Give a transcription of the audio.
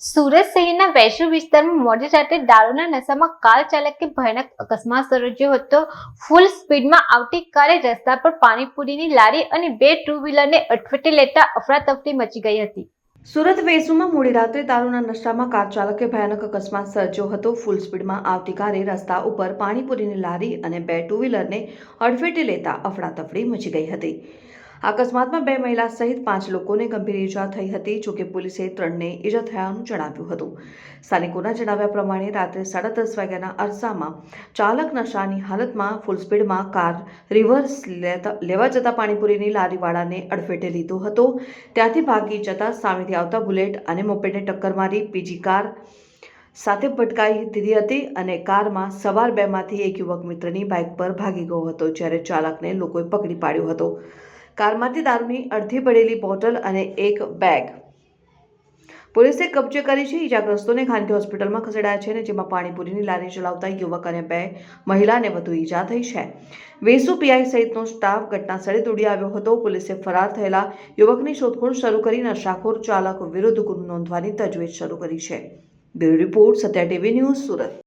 સુરત શહેરના વૈશ્વ વિસ્તારમાં મોડી રાત્રે દારૂના નશામાં કાર ચાલકે ભયાનક અકસ્માત સર્જ્યો હતો। ફૂલ સ્પીડમાં આવતી કારે રસ્તા પર પાણીપુરીની લારી અને બે ટુ વ્હીલરને અડફેટે લેતા અફરાતફરી મચી ગઈ હતી। સુરત વેસુમાં મોડી રાત્રે દારૂના નશામાં કાર ચાલકે ભયાનક અકસ્માત સર્જ્યો હતો। ફૂલ સ્પીડમાં આવતી કારે રસ્તા ઉપર પાણીપુરીની લારી અને બે ટુ વ્હીલરને અડફેટે લેતા અફરાતફરી મચી ગઈ હતી। આ અકસ્માતમાં બે મહિલા સહિત 5 લોકોને ગંભીર ઈજા થઈ હતી। જોકે પોલીસે 3ને ઈજા થયાનું જણાવ્યું હતું। સ્થાનિકોના જણાવ્યા પ્રમાણે રાત્રે 10:30 વાગ્યાના અરસામાં ચાલક નશાની હાલતમાં ફૂલ સ્પીડમાં કાર રિવર્સ લેવા જતા પાણીપુરીની લારીવાળાને અડફેટે લીધો હતો। ત્યાંથી ભાગી જતા સામેથી આવતા બુલેટ અને મોપેડને ટક્કર મારી બીજી કાર સાથે ભટકાઈ દીધી હતી અને કારમાં સવાર બેમાંથી એક યુવક મિત્રની બાઇક પર ભાગી ગયો હતો, જ્યારે ચાલકને લોકોએ પકડી પાડ્યો હતો। કારમાંથી દારૂની અડધી પડેલી બોટલ અને એક બેગ પોલીસે કબજે કરી છે। ઈજાગ્રસ્તોને ખાનગી હોસ્પિટલમાં ખસેડાયા છે, જેમાં પાણીપુરીની લારી ચલાવતા યુવક અને બે મહિલાને વધુ ઈજા થઈ છે। વેસુ પીઆઈ સહિતનો સ્ટાફ ઘટનાસ્થળે દોડી આવ્યો હતો। પોલીસે ફરાર થયેલા યુવકની શોધખોળ શરૂ કરી નશાખોર ચાલક વિરુદ્ધ ગુનો નોંધવાની તજવીજ શરૂ કરી છે। Bureau report, Satya TV news, Surat.